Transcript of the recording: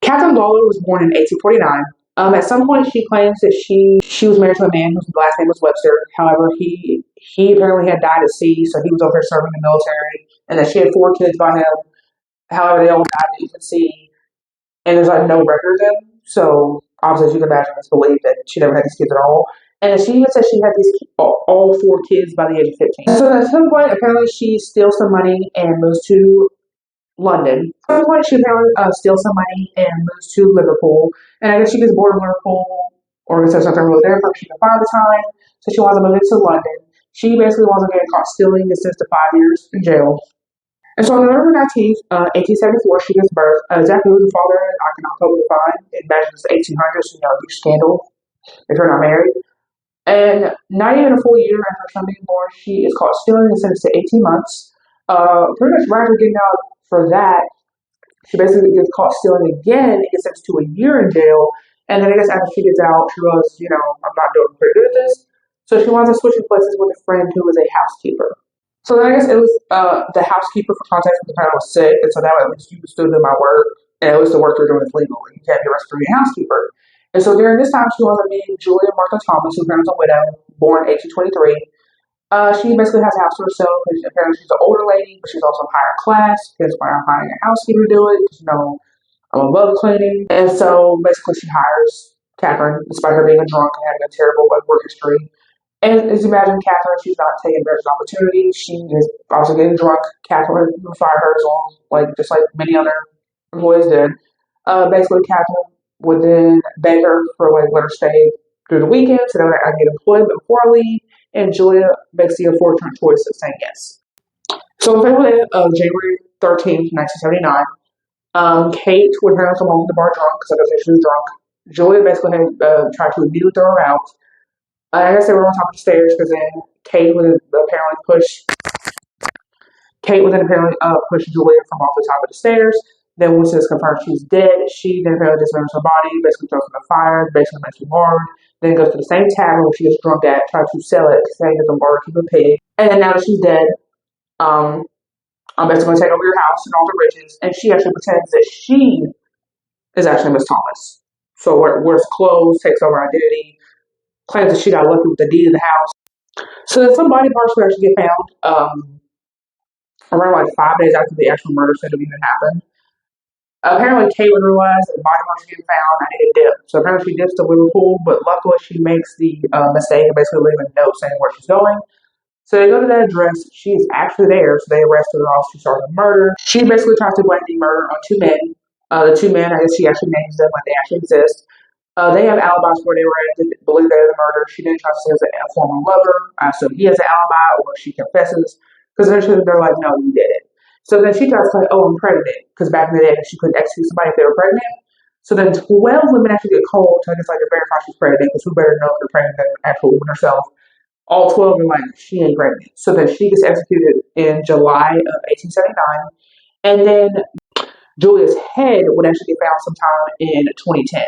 Catherine Lawler was born in 1849. At some point, she claims that she was married to a man whose last name was Webster. However, he apparently had died at sea, so he was over here serving in the military, and that she had 4 kids by him. However, they all died in infancy, and there's like no record of them. So obviously, as you can imagine, it's believed that she never had these kids at all. And she even said she had these all 4 kids by the age of 15. So at some point, apparently, she steals some money and moves to London. At some point, she apparently steals some money and moves to Liverpool. And I guess she gets bored of Liverpool, or there's something really there for her she can find the time. So she wants to move to London. She basically wants to get caught stealing and sends to 5 years in jail. And so on November 19th, 1874, she gives birth. Exactly who the father is, I cannot totally find. Imagine it's 1800s, huge scandal if you're not married. And not even a full year after her son being born, she is caught stealing and sentenced to 18 months. Pretty much right after getting out for that, she basically gets caught stealing again and gets sentenced to a year in jail. And then I guess after she gets out, she realizes, I'm not doing pretty good at this. So she winds up switching places with a friend who is a housekeeper. So then I guess it was the housekeeper, for context, at the time was sick, and so now at least you can still do my work, and at least the work you're doing is legal. You can't be arrested for being a housekeeper. And so during this time, she was meeting Julia Martha Thomas, who's a widow, born 1823. She basically has a house to herself, and apparently she's an older lady, but she's also higher class, because why I'm hiring a housekeeper to do it, because, I'm above cleaning. And so basically she hires Catherine, despite her being a drunk and having a terrible work history. And as you imagine, Catherine, she's not taking advantage of opportunity. She is also getting drunk. Catherine will fire her as well, just like many other employees did. Basically, Catherine would then beg her for let her stay through the weekend so that I get employment before I leave. And Julia makes the unfortunate choice of saying yes. So on February of January 13th, 1979, Kate would apparently come home from the bar drunk because I guess she was drunk. Julia basically had tried to immediately throw her out. I guess they were on top of the stairs because then Kate would apparently push Julia from off the top of the stairs. Then once it's confirmed she's dead, she then apparently dismembers her body, basically throws it in the fire, basically makes it hard. Then goes to the same tavern where she gets drunk at, tries to sell it, saying it's a barkeep a pig. And then now that she's dead, I'm basically going to take over your house and all the riches. And she actually pretends that she is actually Miss Thomas. So wears clothes, takes over identity, claims that she got lucky with the deed of the house. So then some body parts would actually get found around 5 days after the actual murder said to even happened. Apparently, Kate would realize that the body parts getting found, I need a dip. So apparently, she dips to Liverpool, but luckily, she makes the mistake of basically leaving a note saying where she's going. So they go to that address. She's actually there, so they arrest her. Also, she starts a murder. She basically tries to blame the murder on 2 men. The 2 men, I guess she actually names them like they actually exist. They have alibis where they were at, didn't believe they were the murder. She then tries to say it's a former lover. So he has an alibi, or she confesses. Because eventually they're like, no, you did it. So then she tries to say, oh, I'm pregnant. Because back in the day, she couldn't execute somebody if they were pregnant. So then 12 women actually get called to, to verify she's pregnant. Because who better know if they're pregnant than the actual woman herself. All 12 are like, she ain't pregnant. So then she gets executed in July of 1879. And then Julia's head would actually get found sometime in 2010.